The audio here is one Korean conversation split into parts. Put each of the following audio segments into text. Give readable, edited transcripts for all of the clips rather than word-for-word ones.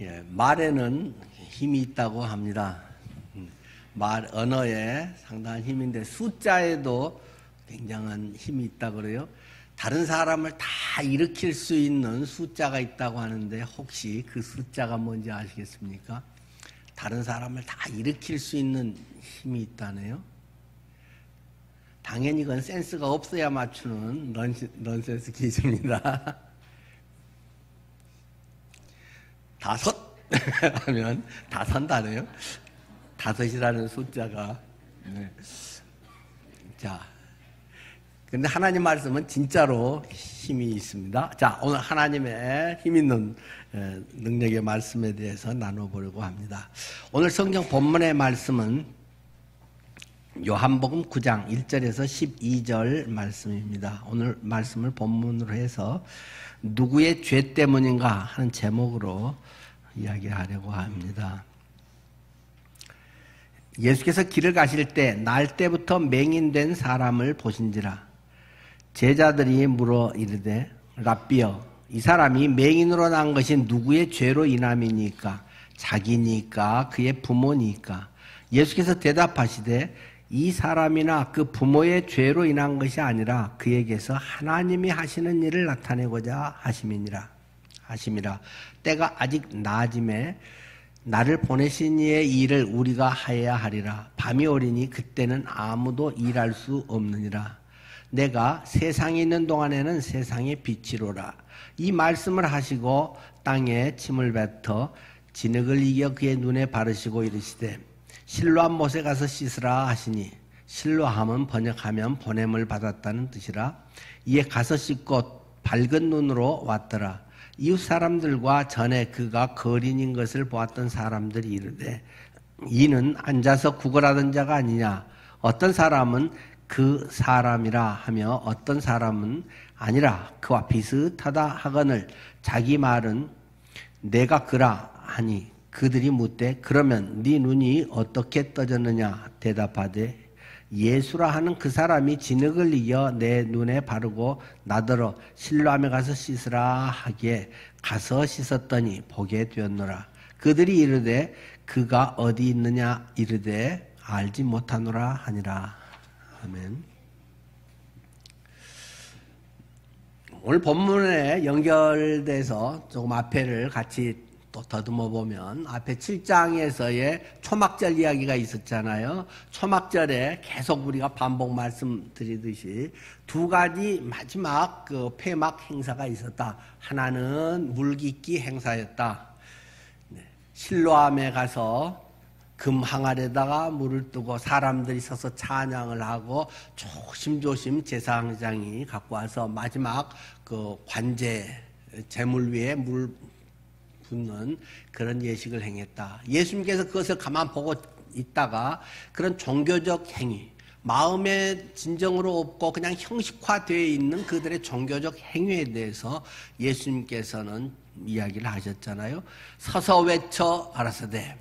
예, 말에는 힘이 있다고 합니다. 말, 언어에 상당한 힘인데 숫자에도 굉장한 힘이 있다고 그래요. 다른 사람을 다 일으킬 수 있는 숫자가 있다고 하는데 혹시 그 숫자가 뭔지 아시겠습니까? 다른 사람을 다 일으킬 수 있는 힘이 있다네요. 당연히 그건 센스가 없어야 맞추는 넌센스 퀴즈입니다. 5 하면 다 산다네요. 5이라는 숫자가. 네. 자, 근데 하나님 말씀은 진짜로 힘이 있습니다. 자, 오늘 하나님의 힘 있는 능력의 말씀에 대해서 나눠보려고 합니다. 오늘 성경 본문의 말씀은 요한복음 9장 1절에서 12절 말씀입니다. 오늘 말씀을 본문으로 해서 누구의 죄 때문인가 하는 제목으로 이야기하려고 합니다. 예수께서 길을 가실 때 날 때부터 맹인된 사람을 보신지라. 제자들이 물어 이르되 랍비여, 이 사람이 맹인으로 난 것이 누구의 죄로 인함이니까? 자기니까 그의 부모니까? 예수께서 대답하시되 이 사람이나 그 부모의 죄로 인한 것이 아니라 그에게서 하나님이 하시는 일을 나타내고자 하심이라. 때가 아직 나아짐에 나를 보내신 이의 일을 우리가 하여야 하리라. 밤이 오리니 그때는 아무도 일할 수 없느니라. 내가 세상에 있는 동안에는 세상의 빛이로라. 이 말씀을 하시고 땅에 침을 뱉어 진흙을 이겨 그의 눈에 바르시고 이르시되 실로암 못에 가서 씻으라 하시니, 실로함은 번역하면 보냄을 받았다는 뜻이라. 이에 가서 씻고 밝은 눈으로 왔더라. 이웃 사람들과 전에 그가 거린인 것을 보았던 사람들이 이르되 이는 앉아서 구걸하던 자가 아니냐? 어떤 사람은 그 사람이라 하며 어떤 사람은 아니라 그와 비슷하다 하거늘 자기 말은 내가 그라 하니 그들이 묻되 그러면 네 눈이 어떻게 떠졌느냐? 대답하되 예수라 하는 그 사람이 진흙을 이겨 내 눈에 바르고 나더러 실로암에 가서 씻으라 하기에 가서 씻었더니 보게 되었노라. 그들이 이르되 그가 어디 있느냐? 이르되 알지 못하노라 하니라. 아멘. 오늘 본문에 연결돼서 조금 앞에를 같이 또 더듬어 보면 앞에 7장에서의 초막절 이야기가 있었잖아요. 초막절에 계속 우리가 반복 말씀드리듯이 두 가지 마지막 그 폐막 행사가 있었다. 하나는 물깃기 행사였다. 실로암에 가서 금 항아리에다가 물을 뜨고 사람들이 서서 찬양을 하고 조심조심 제사장이 갖고 와서 마지막 그 관제 제물 위에 물 붓는 그런 예식을 행했다. 예수님께서 그것을 가만 보고 있다가 그런 종교적 행위, 마음의 진정으로 없고 그냥 형식화되어 있는 그들의 종교적 행위에 대해서 예수님께서는 이야기를 하셨잖아요. 서서 외쳐 가라사대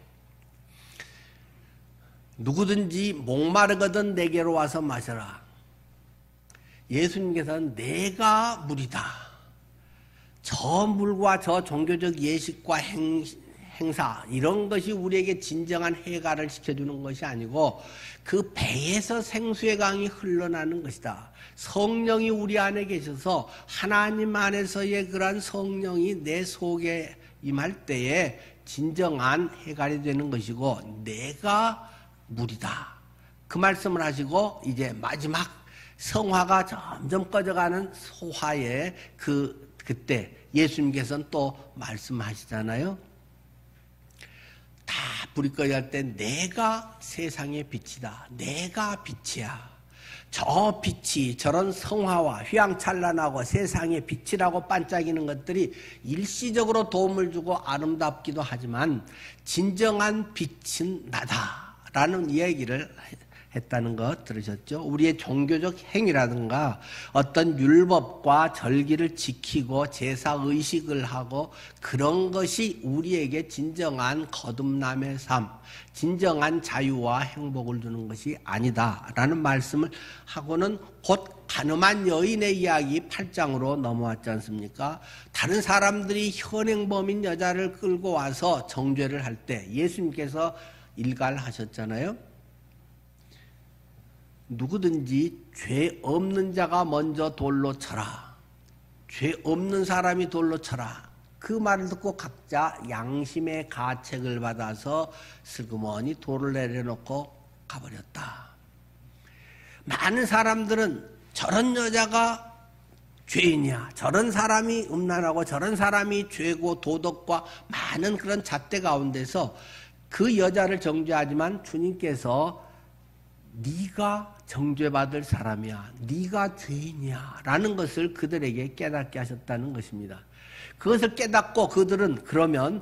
누구든지 목마르거든 내게로 와서 마셔라. 예수님께서는 내가 물이다. 저 물과 저 종교적 예식과 행사 이런 것이 우리에게 진정한 해가를 시켜주는 것이 아니고 그 배에서 생수의 강이 흘러나는 것이다. 성령이 우리 안에 계셔서 하나님 안에서의 그러한 성령이 내 속에 임할 때에 진정한 해갈이 되는 것이고 내가 물이다. 그 말씀을 하시고 이제 마지막 성화가 점점 꺼져가는 소화의 그때 예수님께서는 또 말씀하시잖아요. 다 불이 꺼질 때 내가 세상의 빛이다. 내가 빛이야. 저 빛이 저런 성화와 휘황찬란하고 세상의 빛이라고 반짝이는 것들이 일시적으로 도움을 주고 아름답기도 하지만 진정한 빛은 나다라는 이야기를 했다는 것 들으셨죠? 우리의 종교적 행위라든가 어떤 율법과 절기를 지키고 제사의식을 하고 그런 것이 우리에게 진정한 거듭남의 삶, 진정한 자유와 행복을 주는 것이 아니다라는 말씀을 하고는 곧 가늠한 여인의 이야기 8장으로 넘어왔지 않습니까? 다른 사람들이 현행범인 여자를 끌고 와서 정죄를 할 때 예수님께서 일갈하셨잖아요. 누구든지 죄 없는 자가 먼저 돌로 쳐라. 죄 없는 사람이 돌로 쳐라. 그 말을 듣고 각자 양심의 가책을 받아서 슬그머니 돌을 내려놓고 가버렸다. 많은 사람들은 저런 여자가 죄인이야, 저런 사람이 음란하고 저런 사람이 죄고 도덕과 많은 그런 잣대 가운데서 그 여자를 정죄하지만 주님께서 네가 정죄받을 사람이야, 네가 죄인이야 라는 것을 그들에게 깨닫게 하셨다는 것입니다. 그것을 깨닫고 그들은 그러면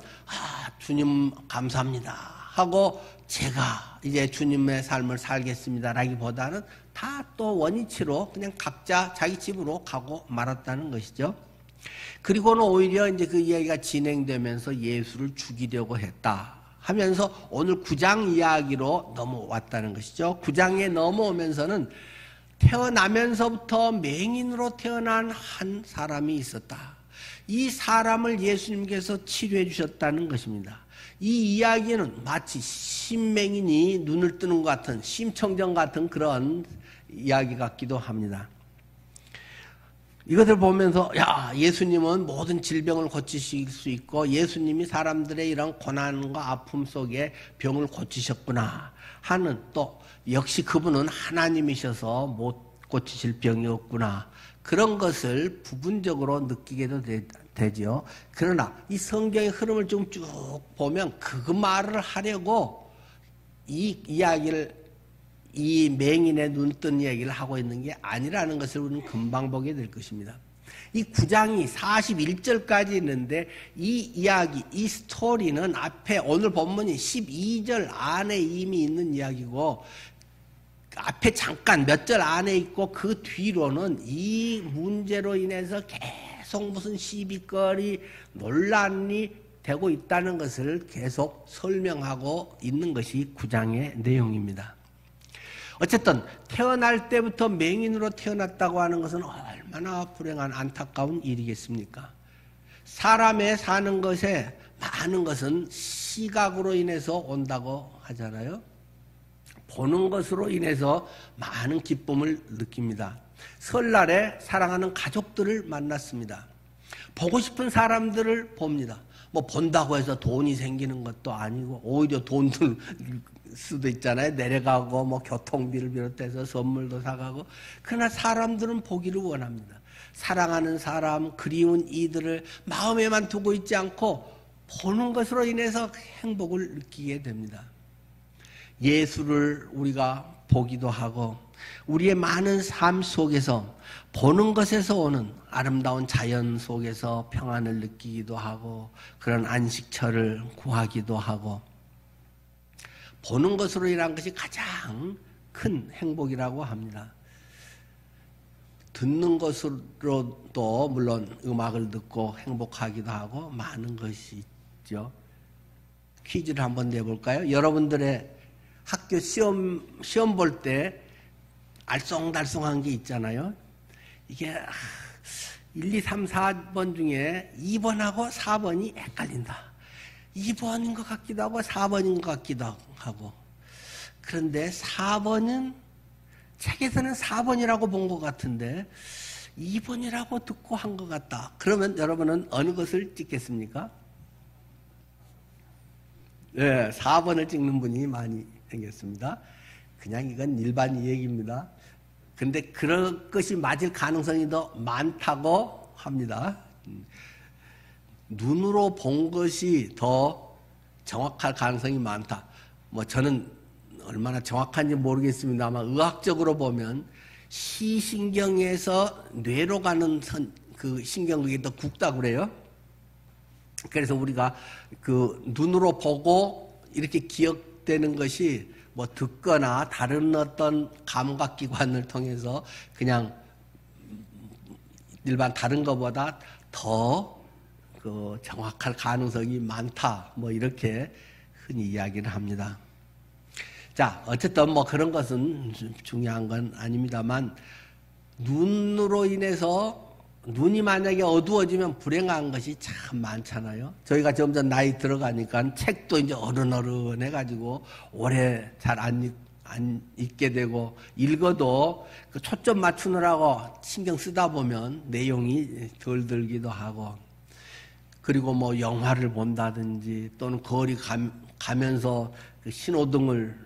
주님 감사합니다 하고 제가 이제 주님의 삶을 살겠습니다 라기보다는 다 또 원위치로 그냥 각자 자기 집으로 가고 말았다는 것이죠. 그리고는 오히려 이제 그 이야기가 진행되면서 예수를 죽이려고 했다 하면서 오늘 9장 이야기로 넘어왔다는 것이죠. 9장에 넘어오면서는 태어나면서부터 맹인으로 태어난 한 사람이 있었다. 이 사람을 예수님께서 치료해 주셨다는 것입니다. 이 이야기는 마치 신맹인이 눈을 뜨는 것 같은 심청정 같은 그런 이야기 같기도 합니다. 이것을 보면서 예수님은 모든 질병을 고치실 수 있고 예수님이 사람들의 이런 고난과 아픔 속에 병을 고치셨구나 하는, 또 역시 그분은 하나님이셔서 못 고치실 병이 없구나, 그런 것을 부분적으로 느끼게도 되죠. 그러나 이 성경의 흐름을 좀 쭉 보면 그 말을 하려고 이 이야기를, 이 맹인의 눈 뜬 얘기를 하고 있는 게 아니라는 것을 우리는 금방 보게 될 것입니다. 이 9장이 41절까지 있는데 이 이야기, 이 스토리는 앞에 오늘 본문이 12절 안에 이미 있는 이야기고 앞에 잠깐 몇 절 안에 있고 그 뒤로는 이 문제로 인해서 계속 무슨 시비거리, 논란이 되고 있다는 것을 계속 설명하고 있는 것이 9장의 내용입니다. 어쨌든 태어날 때부터 맹인으로 태어났다고 하는 것은 얼마나 불행한 안타까운 일이겠습니까? 사람의 사는 것에 많은 것은 시각으로 인해서 온다고 하잖아요. 보는 것으로 인해서 많은 기쁨을 느낍니다. 설날에 사랑하는 가족들을 만났습니다. 보고 싶은 사람들을 봅니다. 뭐 본다고 해서 돈이 생기는 것도 아니고 오히려 돈들 수도 있잖아요. 내려가고 뭐 교통비를 비롯해서 선물도 사가고. 그러나 사람들은 보기를 원합니다. 사랑하는 사람, 그리운 이들을 마음에만 두고 있지 않고 보는 것으로 인해서 행복을 느끼게 됩니다. 예수를 우리가 보기도 하고 우리의 많은 삶 속에서 보는 것에서 오는 아름다운 자연 속에서 평안을 느끼기도 하고 그런 안식처를 구하기도 하고, 보는 것으로 인한 것이 가장 큰 행복이라고 합니다. 듣는 것으로도 물론 음악을 듣고 행복하기도 하고 많은 것이 있죠. 퀴즈를 한번 내볼까요? 여러분들의 학교 시험 볼 때 알쏭달쏭한 게 있잖아요. 이게 1, 2, 3, 4번 중에 2번하고 4번이 헷갈린다. 2번인 것 같기도 하고 4번인 것 같기도 하고. 그런데 4번은 책에서는 4번이라고 본 것 같은데 2번이라고 듣고 한 것 같다. 그러면 여러분은 어느 것을 찍겠습니까? 네, 4번을 찍는 분이 많이 생겼습니다. 그냥 이건 일반 얘기입니다. 근데 그런 것이 맞을 가능성이 더 많다고 합니다. 눈으로 본 것이 더 정확할 가능성이 많다. 뭐 저는 얼마나 정확한지 모르겠습니다만 의학적으로 보면 시신경에서 뇌로 가는 그 신경극이 더 굵다고 그래요. 그래서 우리가 그 눈으로 보고 이렇게 기억되는 것이 뭐 듣거나 다른 어떤 감각기관을 통해서 그냥 일반 다른 것보다 더 그 정확할 가능성이 많다. 뭐 이렇게 흔히 이야기를 합니다. 자, 어쨌든 뭐 그런 것은 중요한 건 아닙니다만 눈으로 인해서 눈이 만약에 어두워지면 불행한 것이 참 많잖아요. 저희가 점점 나이 들어가니까 책도 이제 어른해가지고 오래 잘 안 읽게 되고, 읽어도 그 초점 맞추느라고 신경 쓰다 보면 내용이 덜 들기도 하고, 그리고 뭐 영화를 본다든지 또는 거리 가면서 그 신호등을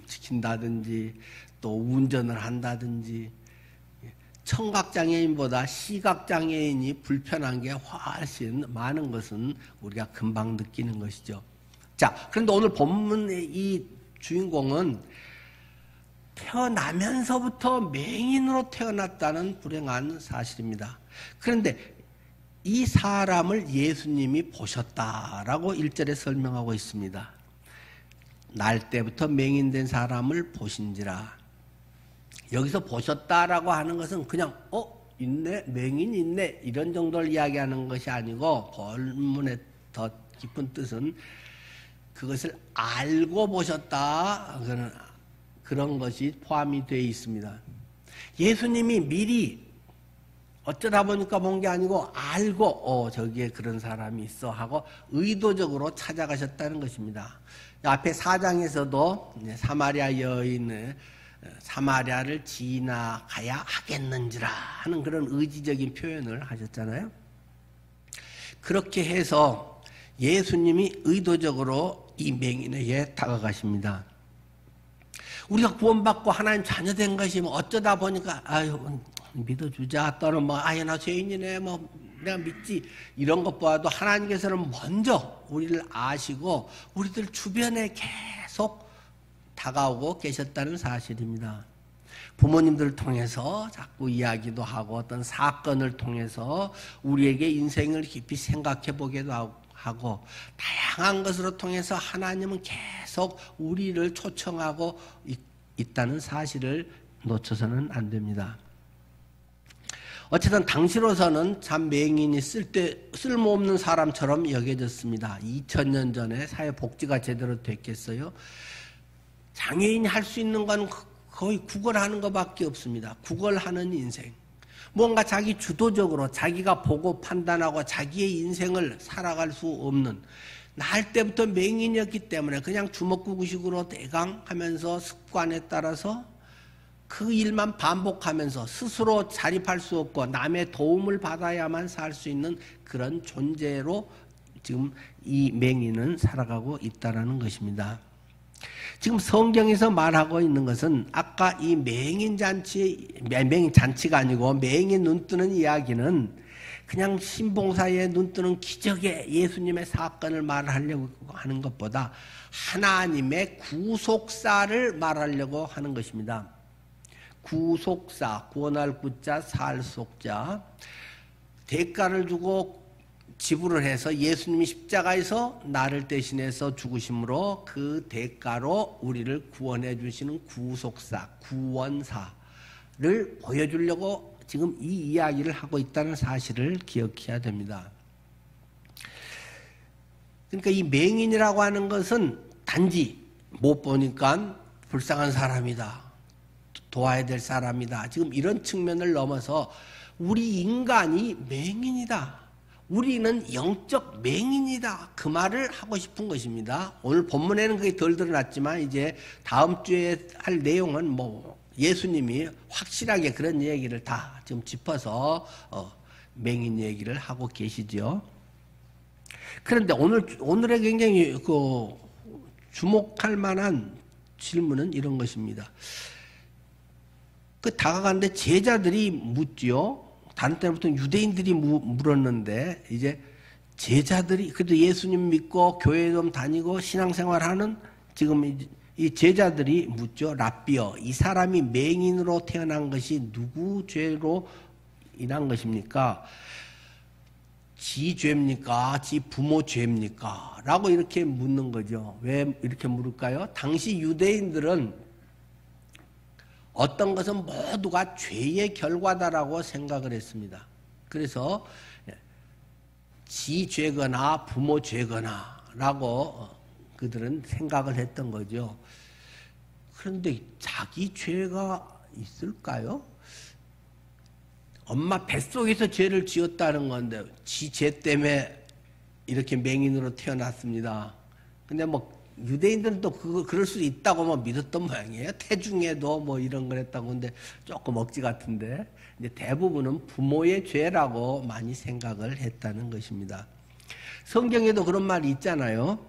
지킨다든지 또 운전을 한다든지, 청각장애인보다 시각장애인이 불편한 게 훨씬 많은 것은 우리가 금방 느끼는 것이죠. 자, 그런데 오늘 본문의 이 주인공은 태어나면서부터 맹인으로 태어났다는 불행한 사실입니다. 그런데 이 사람을 예수님이 보셨다라고 1절에 설명하고 있습니다. 날 때부터 맹인된 사람을 보신지라. 여기서 보셨다라고 하는 것은 그냥 있네, 맹인 있네 이런 정도를 이야기하는 것이 아니고, 본문의 더 깊은 뜻은 그것을 알고 보셨다, 그런 것이 포함이 되어 있습니다. 예수님이 미리 어쩌다 보니까 본 게 아니고 알고 저기에 그런 사람이 있어 하고 의도적으로 찾아가셨다는 것입니다. 앞에 4장에서도 사마리아 여인의 사마리아를 지나가야 하겠는지라 하는 그런 의지적인 표현을 하셨잖아요. 그렇게 해서 예수님이 의도적으로 이 맹인에게 다가가십니다. 우리가 구원받고 하나님 자녀된 것이 뭐 어쩌다 보니까 믿어주자, 또는 나 죄인이네, 내가 믿지, 이런 것보다도 하나님께서는 먼저 우리를 아시고 우리들 주변에 계속 다가오고 계셨다는 사실입니다. 부모님들을 통해서 자꾸 이야기도 하고 어떤 사건을 통해서 우리에게 인생을 깊이 생각해 보기도 하고, 다양한 것으로 통해서 하나님은 계속 우리를 초청하고 있다는 사실을 놓쳐서는 안 됩니다. 어쨌든 당시로서는 참 맹인이 쓸모없는 사람처럼 여겨졌습니다. 2000년 전에 사회복지가 제대로 됐겠어요? 장애인이 할 수 있는 건 거의 구걸하는 것밖에 없습니다. 구걸하는 인생. 뭔가 자기 주도적으로 자기가 보고 판단하고 자기의 인생을 살아갈 수 없는, 날 때부터 맹인이었기 때문에 그냥 주먹구구식으로 대강 하면서 습관에 따라서 그 일만 반복하면서 스스로 자립할 수 없고 남의 도움을 받아야만 살 수 있는 그런 존재로 지금 이 맹인은 살아가고 있다는 것입니다. 지금 성경에서 말하고 있는 것은 아까 이 맹인 잔치가 아니고 맹인 눈뜨는 이야기는 그냥 신봉사에 눈뜨는 기적의 예수님의 사건을 말하려고 하는 것보다 하나님의 구속사를 말하려고 하는 것입니다. 구속사, 구원할 구자, 살 속자, 대가를 주고 지불을 해서 예수님이 십자가에서 나를 대신해서 죽으심으로 그 대가로 우리를 구원해 주시는 구속사, 구원사를 보여주려고 지금 이 이야기를 하고 있다는 사실을 기억해야 됩니다. 그러니까 이 맹인이라고 하는 것은 단지 못 보니까 불쌍한 사람이다, 도와야 될 사람이다, 지금 이런 측면을 넘어서 우리 인간이 맹인이다, 우리는 영적 맹인이다, 그 말을 하고 싶은 것입니다. 오늘 본문에는 그게 덜 드러났지만 이제 다음 주에 할 내용은 예수님이 확실하게 그런 얘기를 다 지금 짚어서 맹인 얘기를 하고 계시죠. 그런데 오늘의 굉장히 주목할 만한 질문은 이런 것입니다. 다가가는데 제자들이 묻지요. 다른 때부터 유대인들이 물었는데 이제 제자들이 그래도 예수님 믿고 교회 좀 다니고 신앙생활하는 지금 이 제자들이 묻죠. 랍비여, 이 사람이 맹인으로 태어난 것이 누구 죄로 인한 것입니까? 지 죄입니까? 지 부모 죄입니까? 라고 이렇게 묻는 거죠. 왜 이렇게 물을까요? 당시 유대인들은 어떤 것은 모두가 죄의 결과다라고 생각을 했습니다. 그래서 지 죄거나 부모 죄거나 라고 그들은 생각을 했던 거죠. 그런데 자기 죄가 있을까요? 엄마 뱃속에서 죄를 지었다는 건데 지 죄 때문에 이렇게 맹인으로 태어났습니다. 근데 뭐 유대인들은 또 그럴 수 있다고 뭐 믿었던 모양이에요. 태중에도 뭐 이런 걸 했다고. 근데 조금 억지 같은데 이제 대부분은 부모의 죄라고 많이 생각을 했다는 것입니다. 성경에도 그런 말이 있잖아요.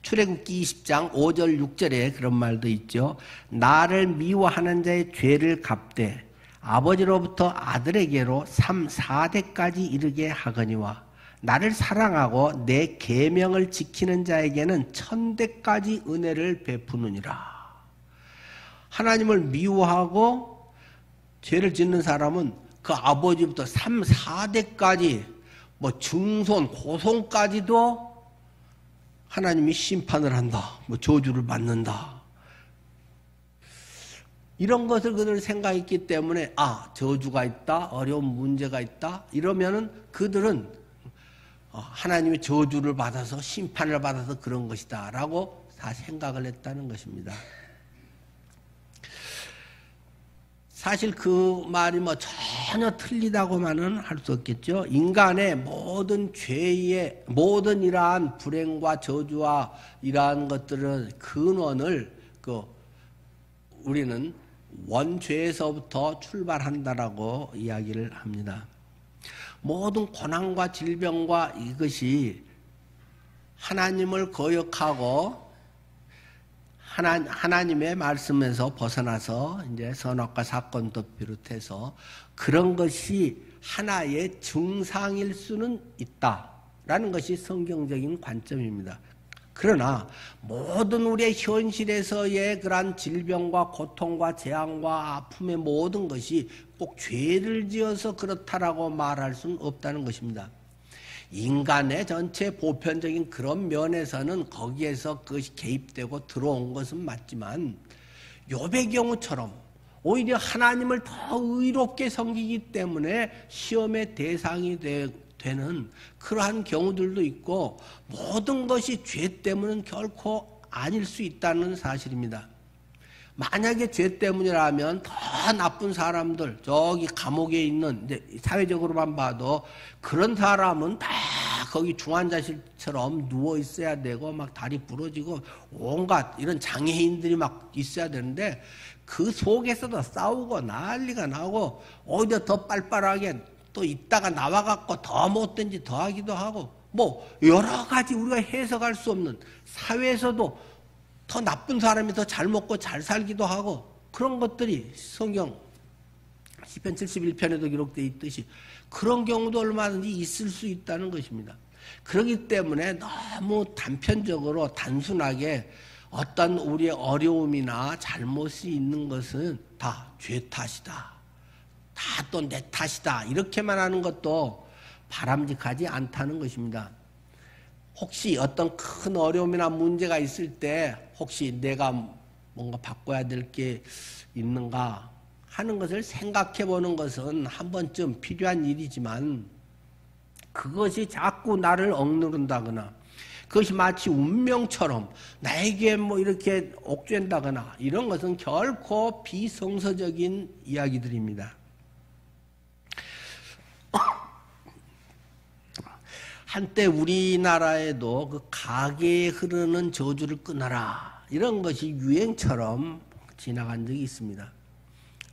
출애굽기 20장 5절 6절에 그런 말도 있죠. 나를 미워하는 자의 죄를 갚되 아버지로부터 아들에게로 3, 4대까지 이르게 하거니와 나를 사랑하고 내 계명을 지키는 자에게는 1000대까지 은혜를 베푸느니라. 하나님을 미워하고 죄를 짓는 사람은 그 아버지부터 3, 4대까지 뭐 증손, 고손까지도 하나님이 심판을 한다. 뭐 저주를 받는다. 이런 것을 그들 생각했기 때문에 저주가 있다. 어려운 문제가 있다. 이러면은 그들은 하나님이 저주를 받아서 심판을 받아서 그런 것이다 라고 다 생각을 했다는 것입니다. 사실 그 말이 뭐 전혀 틀리다고만은 할 수 없겠죠. 인간의 모든 죄의 모든 이러한 불행과 저주와 이러한 것들은 근원을 우리는 원죄에서부터 출발한다라고 이야기를 합니다. 모든 고난과 질병과 이것이 하나님을 거역하고 하나님의 말씀에서 벗어나서 이제 선악과 사건도 비롯해서 그런 것이 하나의 증상일 수는 있다라는 것이 성경적인 관점입니다. 그러나 모든 우리의 현실에서의 그러한 질병과 고통과 재앙과 아픔의 모든 것이 꼭 죄를 지어서 그렇다라고 말할 수는 없다는 것입니다. 인간의 전체 보편적인 그런 면에서는 거기에서 그것이 개입되고 들어온 것은 맞지만 욥의 경우처럼 오히려 하나님을 더 의롭게 섬기기 때문에 시험의 대상이 되는 그러한 경우들도 있고 모든 것이 죄 때문은 결코 아닐 수 있다는 사실입니다. 만약에 죄 때문이라면 더 나쁜 사람들 저기 감옥에 있는 이제 사회적으로만 봐도 그런 사람은 다 거기 중환자실처럼 누워 있어야 되고 막 다리 부러지고 온갖 이런 장애인들이 막 있어야 되는데 그 속에서도 싸우고 난리가 나고 오히려 더 빨빨하게 또 있다가 나와갖고 더 못된 짓 더 하기도 하고 뭐 여러 가지 우리가 해석할 수 없는 사회에서도 더 나쁜 사람이 더 잘 먹고 잘 살기도 하고 그런 것들이 성경 시편 71편에도 기록되어 있듯이 그런 경우도 얼마든지 있을 수 있다는 것입니다. 그렇기 때문에 너무 단편적으로 단순하게 어떤 우리의 어려움이나 잘못이 있는 것은 다 죄 탓이다. 다 또 내 탓이다. 이렇게만 하는 것도 바람직하지 않다는 것입니다. 혹시 어떤 큰 어려움이나 문제가 있을 때 혹시 내가 뭔가 바꿔야 될 게 있는가 하는 것을 생각해 보는 것은 한 번쯤 필요한 일이지만 그것이 자꾸 나를 억누른다거나 그것이 마치 운명처럼 나에게 뭐 이렇게 옥죄한다거나 이런 것은 결코 비성서적인 이야기들입니다. 한때 우리나라에도 그 가게에 흐르는 저주를 끊어라 이런 것이 유행처럼 지나간 적이 있습니다.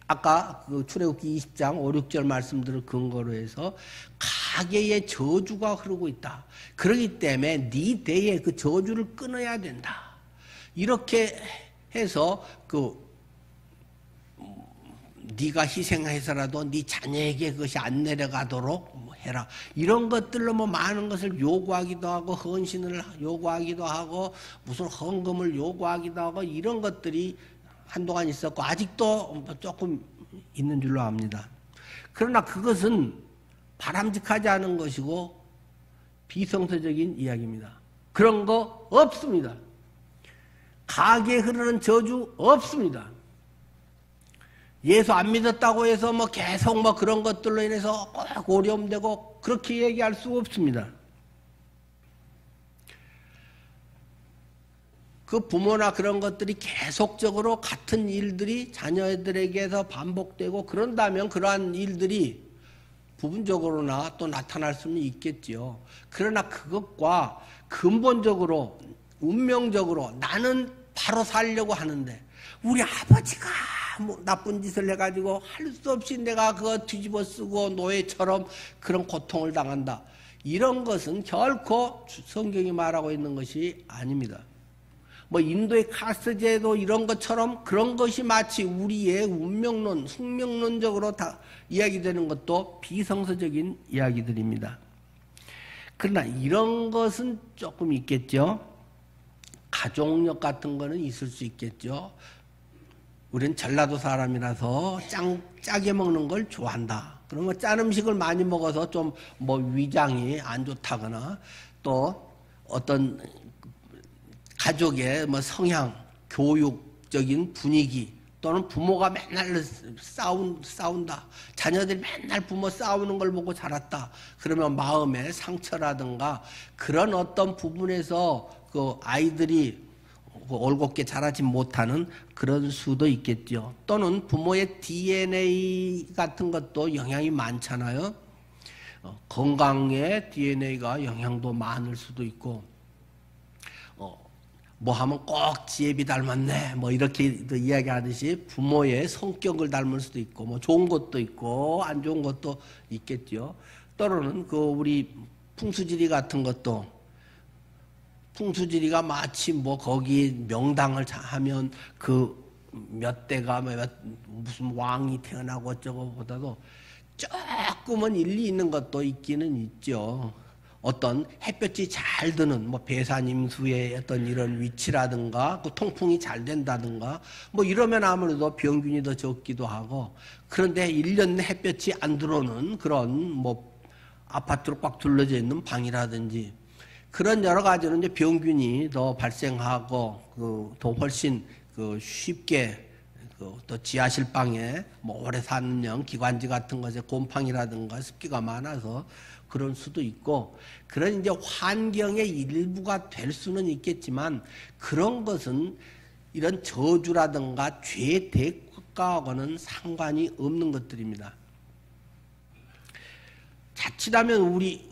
아까 그 출애굽기 20장 5, 6절 말씀들을 근거로 해서 가게에 저주가 흐르고 있다. 그렇기 때문에 네 대에 그 저주를 끊어야 된다. 이렇게 해서 네가 희생해서라도 네 자녀에게 그것이 안 내려가도록 해라. 이런 것들로 뭐 많은 것을 요구하기도 하고 헌신을 요구하기도 하고 무슨 헌금을 요구하기도 하고 이런 것들이 한동안 있었고 아직도 조금 있는 줄로 압니다. 그러나 그것은 바람직하지 않은 것이고 비성서적인 이야기입니다. 그런 거 없습니다. 가게에 흐르는 저주 없습니다. 예수 안 믿었다고 해서 뭐 계속 뭐 그런 것들로 인해서 꼭 오염되고 그렇게 얘기할 수 없습니다. 그 부모나 그런 것들이 계속적으로 같은 일들이 자녀들에게서 반복되고 그런다면 그러한 일들이 부분적으로나 또 나타날 수는 있겠지요. 그러나 그것과 근본적으로 운명적으로 나는 바로 살려고 하는데 우리 아버지가 뭐 나쁜 짓을 해가지고 할 수 없이 내가 그거 뒤집어 쓰고 노예처럼 그런 고통을 당한다. 이런 것은 결코 성경이 말하고 있는 것이 아닙니다. 뭐 인도의 카스제도 이런 것처럼 그런 것이 마치 우리의 운명론, 숙명론적으로 다 이야기되는 것도 비성서적인 이야기들입니다. 그러나 이런 것은 조금 있겠죠. 가족력 같은 거는 있을 수 있겠죠. 우린 전라도 사람이라서 짜게 먹는 걸 좋아한다. 그러면 짠 음식을 많이 먹어서 좀 뭐 위장이 안 좋다거나 또 어떤 가족의 뭐 성향, 교육적인 분위기 또는 부모가 맨날 싸운다. 자녀들이 맨날 부모 싸우는 걸 보고 자랐다. 그러면 마음의 상처라든가 그런 어떤 부분에서 그 아이들이 올곧게 자라지 못하는 그런 수도 있겠죠. 또는 부모의 DNA 같은 것도 영향이 많잖아요. 건강에 DNA가 영향도 많을 수도 있고 뭐 하면 꼭 지혜비 닮았네 뭐 이렇게 이야기하듯이 부모의 성격을 닮을 수도 있고 뭐 좋은 것도 있고 안 좋은 것도 있겠죠. 또는 그 우리 풍수지리 같은 것도 풍수지리가 마치 뭐 거기 명당을 하면 그 몇 대가 무슨 왕이 태어나고 어쩌고 보다도 조금은 일리 있는 것도 있기는 있죠. 어떤 햇볕이 잘 드는 뭐 배산임수의 어떤 이런 위치라든가 그 통풍이 잘 된다든가 뭐 이러면 아무래도 병균이 더 적기도 하고 그런데 1년 내 햇볕이 안 들어오는 그런 뭐 아파트로 꽉 둘러져 있는 방이라든지 그런 여러 가지는 이제 병균이 더 발생하고 더 훨씬 쉽게 또 지하실 방에 뭐 오래 사는 기관지 같은 것에 곰팡이라든가 습기가 많아서 그럴 수도 있고 그런 이제 환경의 일부가 될 수는 있겠지만 그런 것은 이런 저주라든가 죄의 대가하고는 상관이 없는 것들입니다. 자칫하면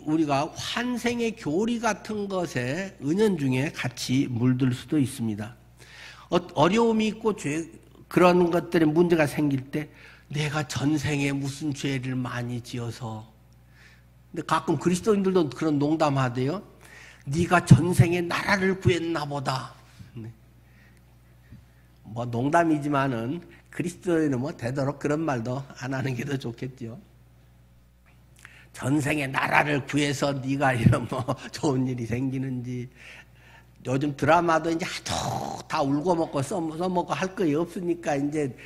우리가 환생의 교리 같은 것에 은연중에 같이 물들 수도 있습니다. 어려움이 있고 그런 것들에 문제가 생길 때 내가 전생에 무슨 죄를 많이 지어서 근데 가끔 그리스도인들도 그런 농담하대요. 네가 전생에 나라를 구했나 보다. 뭐 농담이지만은 그리스도인은 뭐 되도록 그런 말도 안 하는 게 더 좋겠죠. 전생에 나라를 구해서 네가 이런 뭐 좋은 일이 생기는지 요즘 드라마도 이제 하도 다 울고 먹고 써먹고 할 거이 없으니까 이제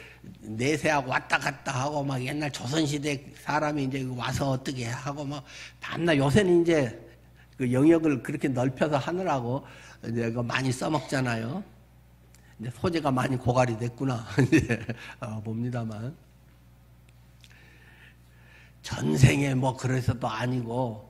내세하고 왔다 갔다 하고 막 옛날 조선시대 사람이 이제 와서 어떻게 하고 막 밤낮 요새는 이제 그 영역을 그렇게 넓혀서 하느라고 이제 많이 써먹잖아요. 이제 소재가 많이 고갈이 됐구나 이제 봅니다만 전생에 뭐 그래서도 아니고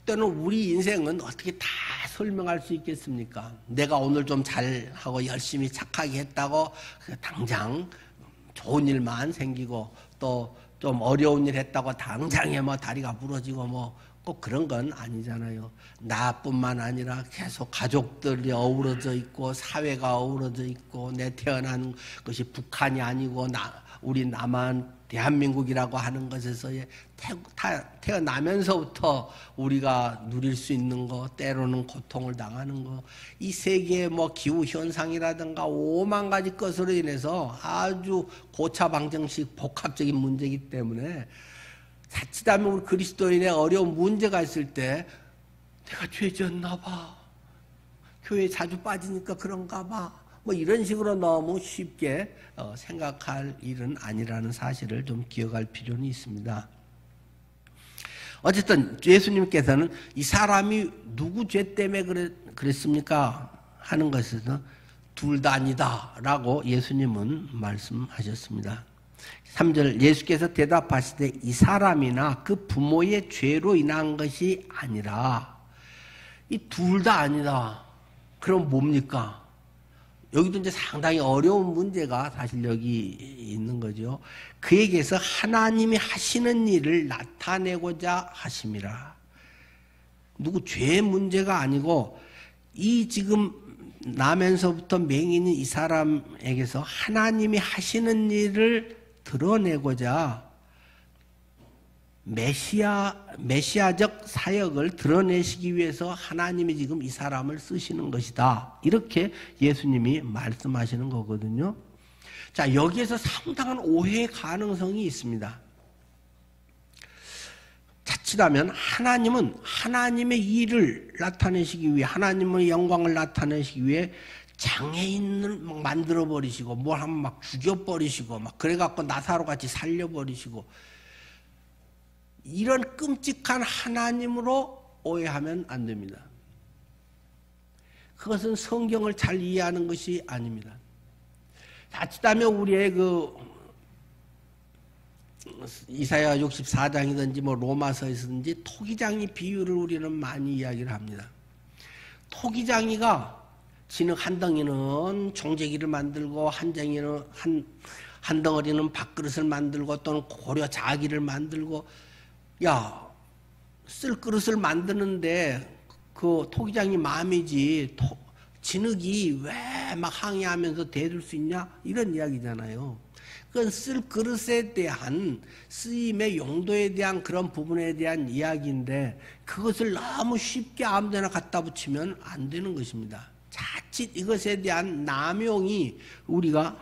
때는 우리 인생은 어떻게 다 설명할 수 있겠습니까? 내가 오늘 좀 잘하고 열심히 착하게 했다고 당장 좋은 일만 생기고 또 좀 어려운 일 했다고 당장에 뭐 다리가 부러지고 뭐 꼭 그런 건 아니잖아요. 나뿐만 아니라 계속 가족들이 어우러져 있고 사회가 어우러져 있고 내 태어난 것이 북한이 아니고 우리 남한 대한민국이라고 하는 것에서의 태어나면서부터 우리가 누릴 수 있는 거, 때로는 고통을 당하는 거, 이 세계의 뭐 기후 현상이라든가 5만 가지 것으로 인해서 아주 고차방정식 복합적인 문제이기 때문에 자칫하면 우리 그리스도인의 어려운 문제가 있을 때 내가 죄 지었나 봐. 교회 자주 빠지니까 그런가 봐. 뭐 이런 식으로 너무 쉽게 생각할 일은 아니라는 사실을 좀 기억할 필요는 있습니다. 어쨌든 예수님께서는 이 사람이 누구 죄 때문에 그랬습니까? 하는 것에서 둘 다 아니다 라고 예수님은 말씀하셨습니다. 3절 예수께서 대답하시되 이 사람이나 그 부모의 죄로 인한 것이 아니라 이 둘 다 아니다. 그럼 뭡니까? 여기도 이제 상당히 어려운 문제가 사실 여기 있는 거죠. 그에게서 하나님이 하시는 일을 나타내고자 하심이라. 누구 죄의 문제가 아니고 이 지금 나면서부터 맹인인 이 사람에게서 하나님이 하시는 일을 드러내고자 메시아적 사역을 드러내시기 위해서 하나님이 지금 이 사람을 쓰시는 것이다. 이렇게 예수님이 말씀하시는 거거든요. 자, 여기에서 상당한 오해의 가능성이 있습니다. 자칫하면 하나님은 하나님의 일을 나타내시기 위해, 하나님의 영광을 나타내시기 위해 장애인을 막 만들어버리시고 뭘 하면 막 죽여버리시고 막 그래갖고 나사로같이 살려버리시고 이런 끔찍한 하나님으로 오해하면 안 됩니다. 그것은 성경을 잘 이해하는 것이 아닙니다. 자칫하면 우리의 이사야 64장이든지 뭐 로마서에서든지 토기장이 비유를 우리는 많이 이야기를 합니다. 토기장이가 지는 한 덩이는 종재기를 만들고 한 덩어리는 밥그릇을 만들고 또는 고려 자기를 만들고 쓸 그릇을 만드는데 그 토기장이 마음이지 진흙이 왜 막 항의하면서 대들 수 있냐 이런 이야기잖아요. 그건 쓸 그릇에 대한 쓰임의 용도에 대한 그런 부분에 대한 이야기인데 그것을 너무 쉽게 아무데나 갖다 붙이면 안 되는 것입니다. 자칫 이것에 대한 남용이 우리가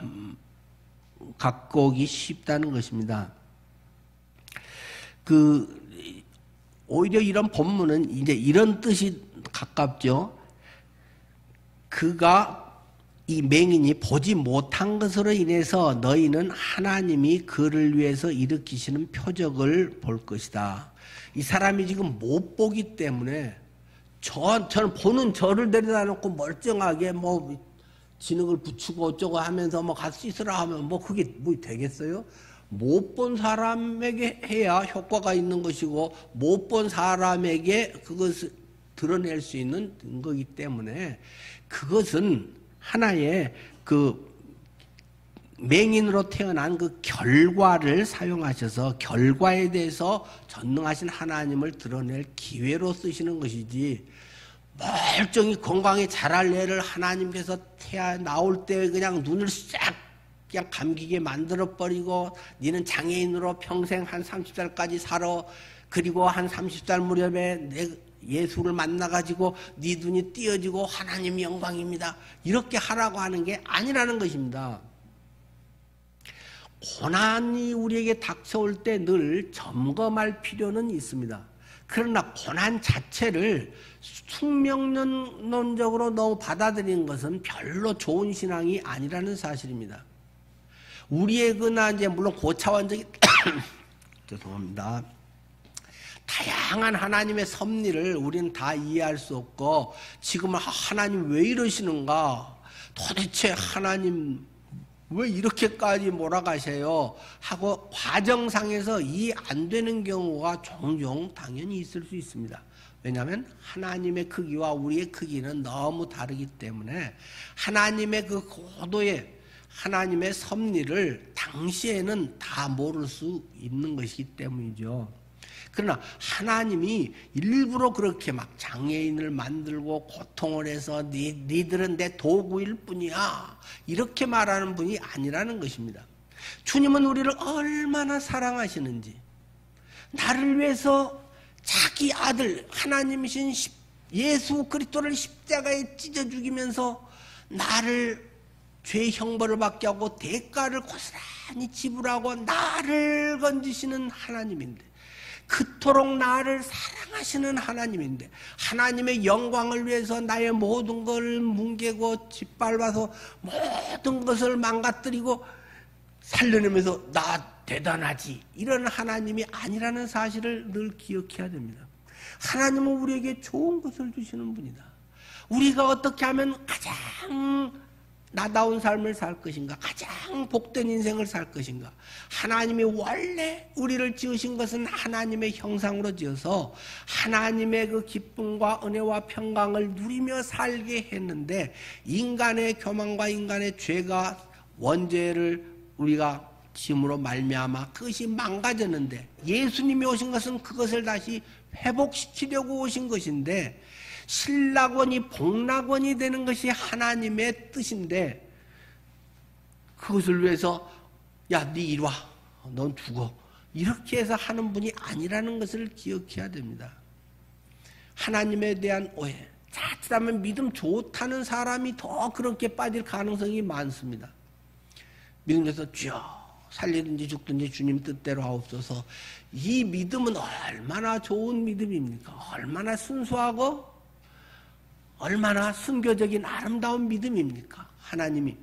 갖고 오기 쉽다는 것입니다. 오히려 이런 본문은 이제 이런 뜻이 가깝죠. 이 맹인이 보지 못한 것으로 인해서 너희는 하나님이 그를 위해서 일으키시는 표적을 볼 것이다. 이 사람이 지금 못 보기 때문에 저는 보는 저를 데려다 놓고 멀쩡하게 뭐 진흙을 붙이고 어쩌고 하면서 뭐 갈 수 있으라 하면 뭐 그게 뭐 되겠어요? 못 본 사람에게 해야 효과가 있는 것이고 못 본 사람에게 그것을 드러낼 수 있는 거기 때문에 그것은 하나의 맹인으로 태어난 그 결과를 사용하셔서 결과에 대해서 전능하신 하나님을 드러낼 기회로 쓰시는 것이지 멀쩡히 건강히 자랄 애를 하나님께서 나올 때 그냥 눈을 싹 그냥 감기게 만들어버리고 니는 장애인으로 평생 한 30살까지 살아. 그리고 한 30살 무렵에 예수를 만나가지고 네 눈이 띄어지고 하나님 영광입니다. 이렇게 하라고 하는 게 아니라는 것입니다. 고난이 우리에게 닥쳐올 때 늘 점검할 필요는 있습니다. 그러나 고난 자체를 숙명론적으로 너무 받아들이는 것은 별로 좋은 신앙이 아니라는 사실입니다. 우리의 이제 물론 고차원적인 죄송합니다. 다양한 하나님의 섭리를 우리는 다 이해할 수 없고 지금 하나님 왜 이러시는가? 도대체 하나님 왜 이렇게까지 몰아가세요? 하고 과정상에서 이해 안 되는 경우가 종종 당연히 있을 수 있습니다. 왜냐하면 하나님의 크기와 우리의 크기는 너무 다르기 때문에 하나님의 그 고도의 하나님의 섭리를 당시에는 다 모를 수 있는 것이기 때문이죠. 그러나 하나님이 일부러 그렇게 막 장애인을 만들고 고통을 해서 니들은 내 도구일 뿐이야 이렇게 말하는 분이 아니라는 것입니다. 주님은 우리를 얼마나 사랑하시는지 나를 위해서 자기 아들 하나님이신 예수 그리스도를 십자가에 찢어 죽이면서 나를 죄의 형벌을 받게 하고 대가를 고스란히 지불하고 나를 건지시는 하나님인데 그토록 나를 사랑하시는 하나님인데 하나님의 영광을 위해서 나의 모든 걸 뭉개고 짓밟아서 모든 것을 망가뜨리고 살려내면서 나 대단하지 이런 하나님이 아니라는 사실을 늘 기억해야 됩니다. 하나님은 우리에게 좋은 것을 주시는 분이다. 우리가 어떻게 하면 가장 나다운 삶을 살 것인가? 가장 복된 인생을 살 것인가? 하나님이 원래 우리를 지으신 것은 하나님의 형상으로 지어서 하나님의 그 기쁨과 은혜와 평강을 누리며 살게 했는데 인간의 교만과 인간의 죄가 원죄를 우리가 짐으로 말미암아 그것이 망가졌는데 예수님이 오신 것은 그것을 다시 회복시키려고 오신 것인데 신락원이 복락원이 되는 것이 하나님의 뜻인데 그것을 위해서 야, 네 이리 와. 넌 죽어. 이렇게 해서 하는 분이 아니라는 것을 기억해야 됩니다. 하나님에 대한 오해. 자칫하면 믿음 좋다는 사람이 더 그렇게 빠질 가능성이 많습니다. 믿음에서 주여 살리든지 죽든지 주님 뜻대로 하옵소서. 이 믿음은 얼마나 좋은 믿음입니까? 얼마나 순수하고 얼마나 순교적인 아름다운 믿음입니까? 하나님이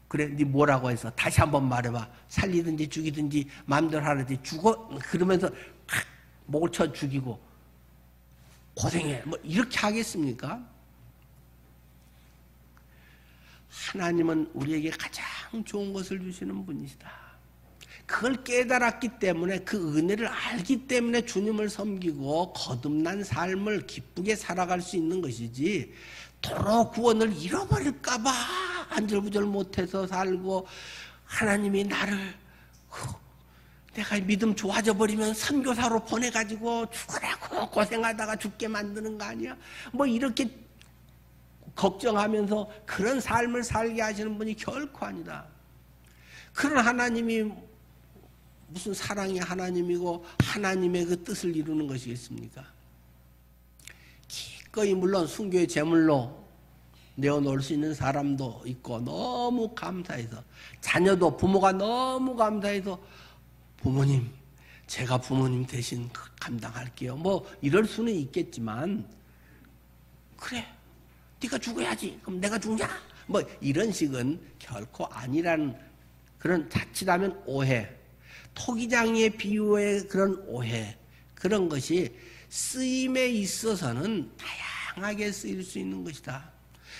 그래 네 뭐라고 해서 다시 한번 말해봐. 살리든지 죽이든지 마음대로 하든지 죽어 그러면서 목을 쳐 죽이고 고생해 뭐 이렇게 하겠습니까? 하나님은 우리에게 가장 좋은 것을 주시는 분이시다. 그걸 깨달았기 때문에 그 은혜를 알기 때문에 주님을 섬기고 거듭난 삶을 기쁘게 살아갈 수 있는 것이지 도로 구원을 잃어버릴까 봐 안절부절 못해서 살고 하나님이 나를 내가 믿음 좋아져 버리면 선교사로 보내가지고 죽으라고 고생하다가 죽게 만드는 거 아니야? 뭐 이렇게 걱정하면서 그런 삶을 살게 하시는 분이 결코 아니다. 그런 하나님이 무슨 사랑의 하나님이고 하나님의 그 뜻을 이루는 것이겠습니까? 기꺼이 물론 순교의 제물로 내어놓을 수 있는 사람도 있고 너무 감사해서 자녀도 부모가 너무 감사해서 부모님 제가 부모님 대신 감당할게요. 뭐 이럴 수는 있겠지만 그래 네가 죽어야지 그럼 내가 죽냐? 뭐 이런 식은 결코 아니라는 그런 자칫하면 오해 토기장의 비유의 그런 오해 그런 것이 쓰임에 있어서는 다양하게 쓰일 수 있는 것이다.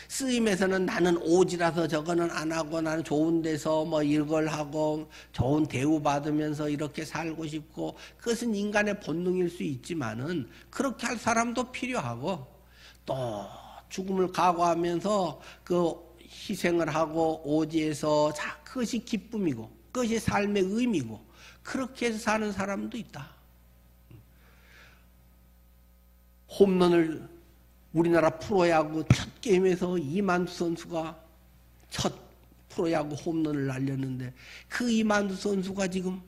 쓰임에서는 나는 오지라서 저거는 안 하고 나는 좋은 데서 뭐 이걸 하고 좋은 대우 받으면서 이렇게 살고 싶고 그것은 인간의 본능일 수 있지만은 그렇게 할 사람도 필요하고 또 죽음을 각오하면서 그 희생을 하고 오지에서 그것이 기쁨이고 그것이 삶의 의미고 그렇게 해서 사는 사람도 있다. 홈런을 우리나라 프로야구 첫 게임에서 이만두 선수가 첫 프로야구 홈런을 날렸는데 그 이만두 선수가 지금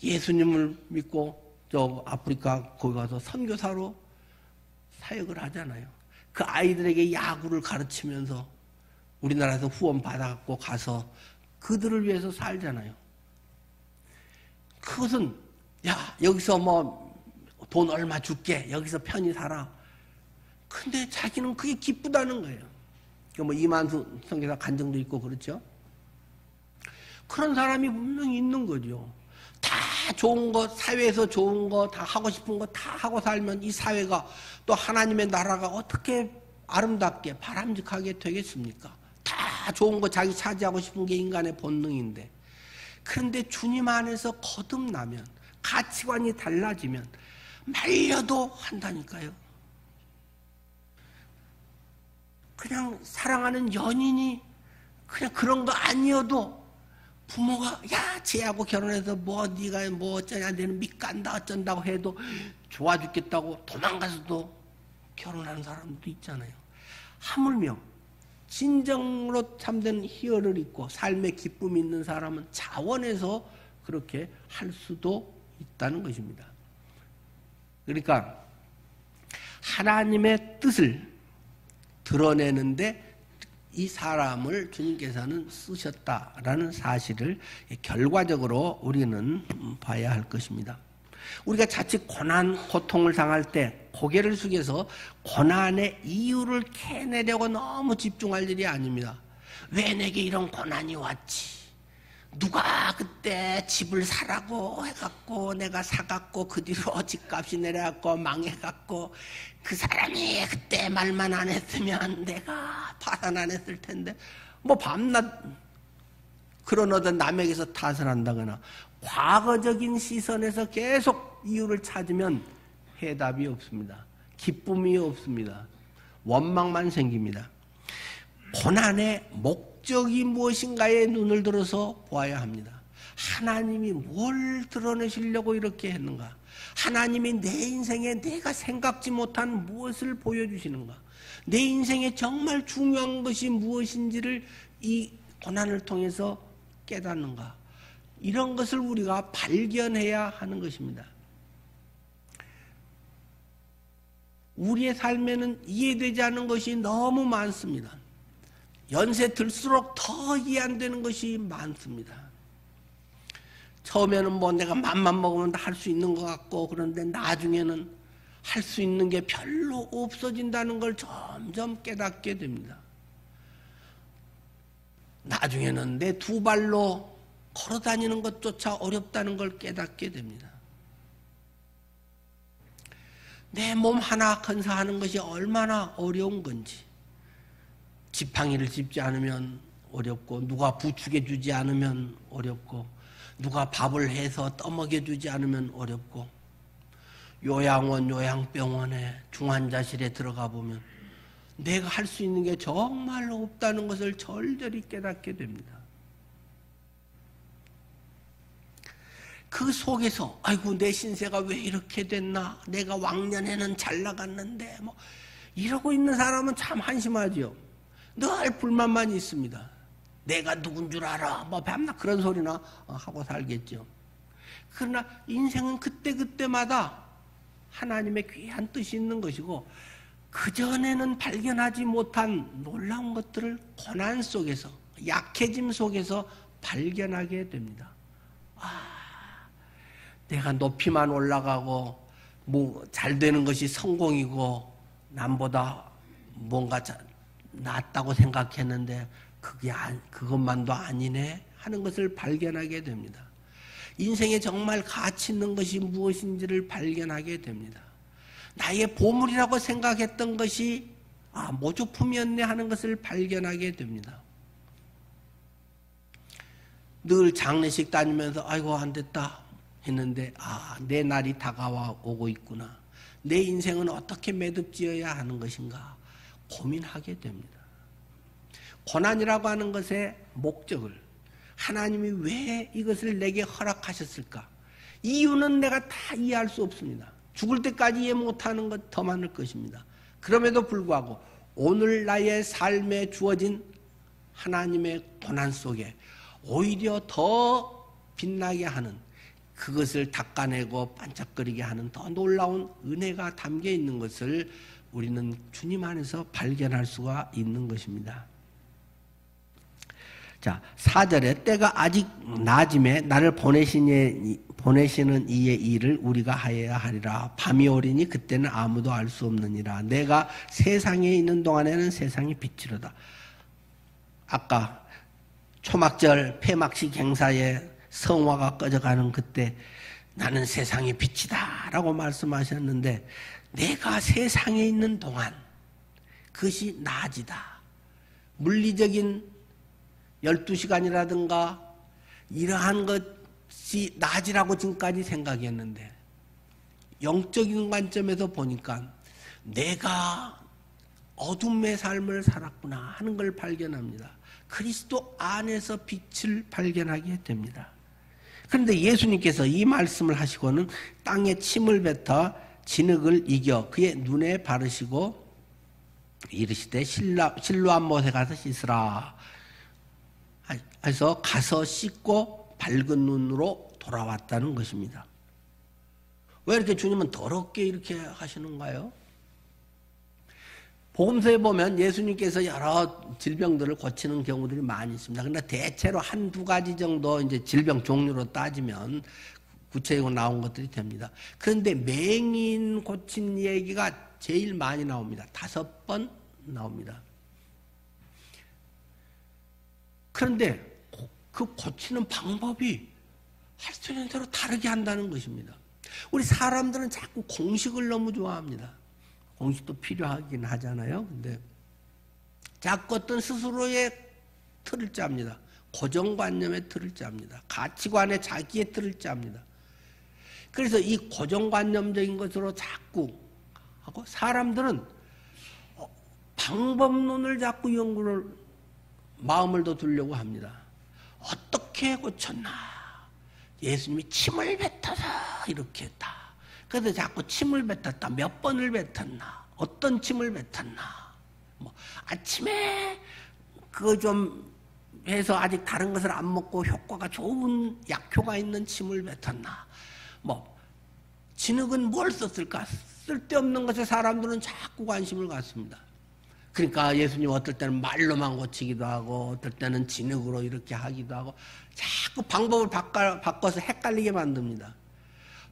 예수님을 믿고 저 아프리카 거기 가서 선교사로 사역을 하잖아요. 그 아이들에게 야구를 가르치면서 우리나라에서 후원 받아갖고 가서 그들을 위해서 살잖아요. 그것은 야 여기서 뭐 돈 얼마 줄게 여기서 편히 살아. 근데 자기는 그게 기쁘다는 거예요. 뭐 이만수 선교사 간증도 있고 그렇죠. 그런 사람이 분명히 있는 거죠. 다 좋은 거 사회에서 좋은 거 다 하고 싶은 거 다 하고 살면 이 사회가 또 하나님의 나라가 어떻게 아름답게 바람직하게 되겠습니까? 다 좋은 거 자기 차지하고 싶은 게 인간의 본능인데 그런데 주님 안에서 거듭나면 가치관이 달라지면 말려도 한다니까요. 그냥 사랑하는 연인이 그냥 그런 거 아니어도 부모가 야 쟤하고 결혼해서 뭐 네가 뭐 어쩌냐 너는 밑간다 어쩐다고 해도 좋아 죽겠다고 도망가서도 결혼하는 사람도 있잖아요. 하물며 진정으로 참된 희열을 잊고 삶의 기쁨이 있는 사람은 자원해서 그렇게 할 수도 있다는 것입니다. 그러니까 하나님의 뜻을 드러내는데 이 사람을 주님께서는 쓰셨다라는 사실을 결과적으로 우리는 봐야 할 것입니다. 우리가 자칫 고난, 고통을 당할 때 고개를 숙여서 고난의 이유를 캐내려고 너무 집중할 일이 아닙니다. 왜 내게 이런 고난이 왔지? 누가 그때 집을 사라고 해갖고 내가 사갖고 그 뒤로 집값이 내려갖고 망해갖고 그 사람이 그때 말만 안 했으면 내가 파산 안 했을 텐데 뭐 밤낮 그러너든 남에게서 탓을 한다거나 과거적인 시선에서 계속 이유를 찾으면 해답이 없습니다. 기쁨이 없습니다. 원망만 생깁니다. 고난의 목적이 무엇인가에 눈을 들어서 보아야 합니다. 하나님이 뭘 드러내시려고 이렇게 했는가? 하나님이 내 인생에 내가 생각지 못한 무엇을 보여주시는가? 내 인생에 정말 중요한 것이 무엇인지를 이 고난을 통해서 깨닫는가? 이런 것을 우리가 발견해야 하는 것입니다. 우리의 삶에는 이해되지 않는 것이 너무 많습니다. 연세 들수록 더 이해 안 되는 것이 많습니다. 처음에는 뭐 내가 맘만 먹으면 할 수 있는 것 같고, 그런데 나중에는 할 수 있는 게 별로 없어진다는 걸 점점 깨닫게 됩니다. 나중에는 내 두 발로 걸어 다니는 것조차 어렵다는 걸 깨닫게 됩니다. 내 몸 하나 건사하는 것이 얼마나 어려운 건지, 지팡이를 짚지 않으면 어렵고, 누가 부축해 주지 않으면 어렵고, 누가 밥을 해서 떠먹여 주지 않으면 어렵고, 요양원, 요양병원에 중환자실에 들어가 보면 내가 할 수 있는 게 정말 없다는 것을 절절히 깨닫게 됩니다. 그 속에서 아이고 내 신세가 왜 이렇게 됐나, 내가 왕년에는 잘 나갔는데 뭐 이러고 있는 사람은 참 한심하죠. 늘 불만만 있습니다. 내가 누군 줄 알아, 뭐 밤낮 그런 소리나 하고 살겠죠. 그러나 인생은 그때그때마다 하나님의 귀한 뜻이 있는 것이고, 그전에는 발견하지 못한 놀라운 것들을 고난 속에서, 약해짐 속에서 발견하게 됩니다. 내가 높이만 올라가고 뭐 잘 되는 것이 성공이고 남보다 뭔가 낫다고 생각했는데 그것만도 아니네 하는 것을 발견하게 됩니다. 인생에 정말 가치 있는 것이 무엇인지를 발견하게 됩니다. 나의 보물이라고 생각했던 것이 모조품이었네 하는 것을 발견하게 됩니다. 늘 장례식 다니면서 아이고 안 됐다 했는데 내 날이 다가와 오고 있구나. 내 인생은 어떻게 매듭지어야 하는 것인가 고민하게 됩니다. 고난이라고 하는 것의 목적을, 하나님이 왜 이것을 내게 허락하셨을까? 이유는 내가 다 이해할 수 없습니다. 죽을 때까지 이해 못하는 것 더 많을 것입니다. 그럼에도 불구하고 오늘 나의 삶에 주어진 하나님의 고난 속에 오히려 더 빛나게 하는, 그것을 닦아내고 반짝거리게 하는 더 놀라운 은혜가 담겨 있는 것을 우리는 주님 안에서 발견할 수가 있는 것입니다. 자, 4절에 때가 아직 낮음에 나를 보내시는 이의 일을 우리가 하여야 하리라. 밤이 오리니 그때는 아무도 알 수 없느니라. 내가 세상에 있는 동안에는 세상이 빛이로다. 아까 초막절 폐막식 행사에 성화가 꺼져가는 그때 나는 세상의 빛이다 라고 말씀하셨는데, 내가 세상에 있는 동안 그것이 낮이다. 물리적인 12시간이라든가 이러한 것이 낮이라고 지금까지 생각했는데, 영적인 관점에서 보니까 내가 어둠의 삶을 살았구나 하는 걸 발견합니다. 그리스도 안에서 빛을 발견하게 됩니다. 그런데 예수님께서 이 말씀을 하시고는 땅에 침을 뱉어 진흙을 이겨 그의 눈에 바르시고 이르시되 실로암 못에 가서 씻으라 해서 가서 씻고 밝은 눈으로 돌아왔다는 것입니다. 왜 이렇게 주님은 더럽게 이렇게 하시는가요? 복음서에 보면 예수님께서 여러 질병들을 고치는 경우들이 많이 있습니다. 그런데 대체로 한두 가지 정도 이제 질병 종류로 따지면 구체적으로 나온 것들이 됩니다. 그런데 맹인 고친 얘기가 제일 많이 나옵니다. 5번 나옵니다. 그런데 그 고치는 방법이 할 수 있는 대로 다르게 한다는 것입니다. 우리 사람들은 자꾸 공식을 너무 좋아합니다. 공식도 필요하긴 하잖아요. 근데 자꾸 어떤 스스로의 틀을 짭니다. 고정관념의 틀을 짭니다. 가치관의 자기의 틀을 짭니다. 그래서 이 고정관념적인 것으로 자꾸 하고 사람들은 방법론을 자꾸 연구를 마음을 더 두려고 합니다. 어떻게 고쳤나? 예수님이 침을 뱉어서 이렇게 했다. 그래서 자꾸 침을 뱉었다. 몇 번을 뱉었나? 어떤 침을 뱉었나? 뭐 아침에 그거 좀 해서 아직 다른 것을 안 먹고 효과가 좋은 약효가 있는 침을 뱉었나? 뭐 진흙은 뭘 썼을까? 쓸데없는 것에 사람들은 자꾸 관심을 갖습니다. 그러니까 예수님 어떨 때는 말로만 고치기도 하고 어떨 때는 진흙으로 이렇게 하기도 하고 자꾸 방법을 바꿔서 헷갈리게 만듭니다.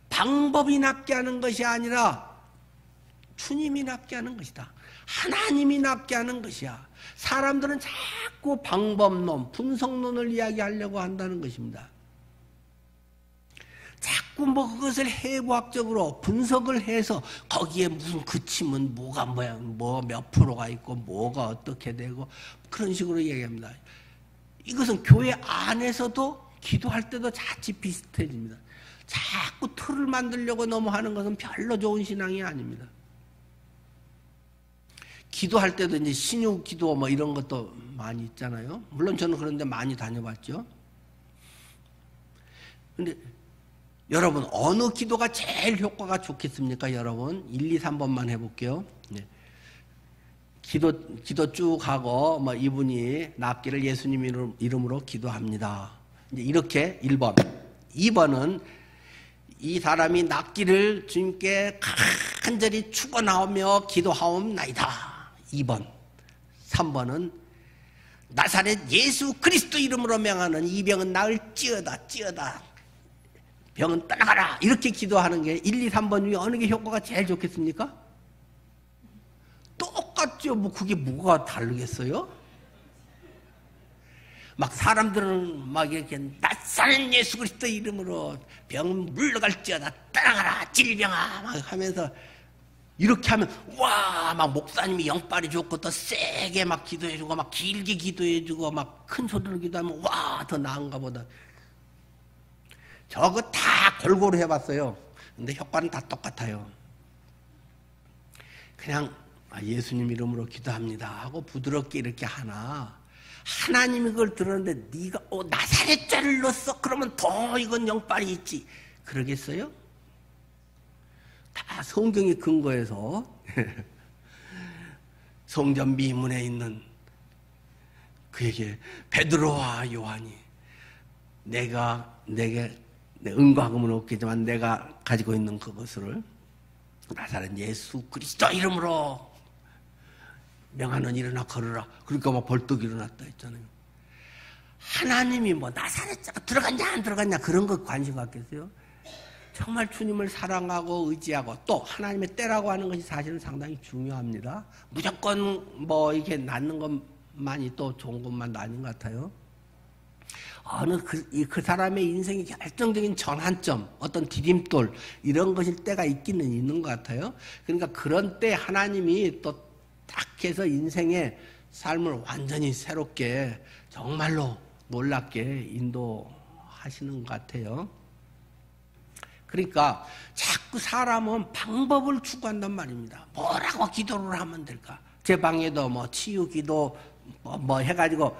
방법이 낫게 하는 것이 아니라 주님이 낫게 하는 것이다. 하나님이 낫게 하는 것이야. 사람들은 자꾸 방법론, 분석론을 이야기하려고 한다는 것입니다. 자꾸 뭐 그것을 해부학적으로 분석을 해서 거기에 무슨 그침은 뭐가 뭐 몇 프로가 있고 뭐가 어떻게 되고 그런 식으로 얘기합니다. 이것은 교회 안에서도 기도할 때도 자칫 비슷해집니다. 자꾸 틀을 만들려고 너무 하는 것은 별로 좋은 신앙이 아닙니다. 기도할 때도 이제 신유 기도 뭐 이런 것도 많이 있잖아요. 물론 저는 그런 데 많이 다녀봤죠. 근데 여러분 어느 기도가 제일 효과가 좋겠습니까? 여러분 1, 2, 3번만 해볼게요. 네. 기도 쭉 하고 뭐 이분이 낫기를 예수님 이름으로 기도합니다. 이제 이렇게 1번. 2번은 이 사람이 낫기를 주님께 간절히 축원하오며 기도하옵나이다. 2번. 3번은 나사렛 예수 그리스도 이름으로 명하는 이 병은 나을지어다. 병은 떠나가라. 이렇게 기도하는 게 1, 2, 3번 중에 어느 게 효과가 제일 좋겠습니까? 똑같죠. 뭐 그게 뭐가 다르겠어요? 막 사람들은 막 이렇게 나사렛 예수 그리스도 이름으로 병은 물러갈지어다. 떠나가라. 질병아. 막 하면서 이렇게 하면 와, 막 목사님이 영빨이 좋고 더 세게 막 기도해주고 막 길게 기도해주고 막 큰 소리로 기도하면 와, 더 나은가 보다. 저거 다 골고루 해봤어요. 근데 효과는 다 똑같아요. 그냥 예수님 이름으로 기도합니다 하고 부드럽게 이렇게 하나 하나님이 그걸 들었는데 네가 나사렛 죄를 넣었어? 그러면 더 이건 영빨이 있지. 그러겠어요? 다 성경의 근거에서 성전 미문에 있는 그에게 베드로와 요한이 내게 은과 금은 없겠지만 내가 가지고 있는 그것을 나사렛 예수 그리스도 이름으로 명하는 일어나 걸으라. 그러니까 막 벌떡 일어났다 했잖아요. 하나님이 뭐 나사렛자가 들어갔냐 안 들어갔냐 그런 거 관심 갖겠어요? 정말 주님을 사랑하고 의지하고 또 하나님의 때라고 하는 것이 사실은 상당히 중요합니다. 무조건 뭐 이렇게 낳는 것만이 또 좋은 것만 아닌 것 같아요. 어느 그 사람의 인생의 결정적인 전환점, 어떤 디딤돌 이런 것일 때가 있기는 있는 것 같아요. 그러니까 그런 때 하나님이 또 딱 해서 인생의 삶을 완전히 새롭게 정말로 놀랍게 인도하시는 것 같아요. 그러니까 자꾸 사람은 방법을 추구한단 말입니다. 뭐라고 기도를 하면 될까? 제 방에도 뭐 치유 기도 뭐 해가지고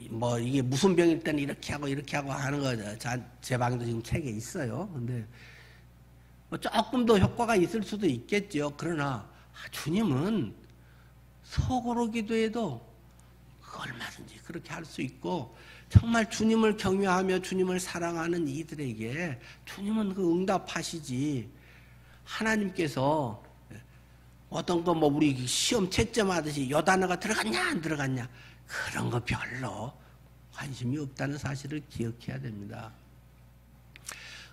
뭐 이게 무슨 병일 때는 이렇게 하고 하는 거죠. 제 방에도 지금 책에 있어요. 근데 뭐 조금 더 효과가 있을 수도 있겠죠. 그러나 주님은 속으로 기도해도 얼마든지 그렇게 할 수 있고 정말 주님을 경외하며 주님을 사랑하는 이들에게 주님은 그 응답하시지. 하나님께서 어떤 거 뭐 우리 시험 채점하듯이 요 단어가 들어갔냐 안 들어갔냐 그런 거 별로 관심이 없다는 사실을 기억해야 됩니다.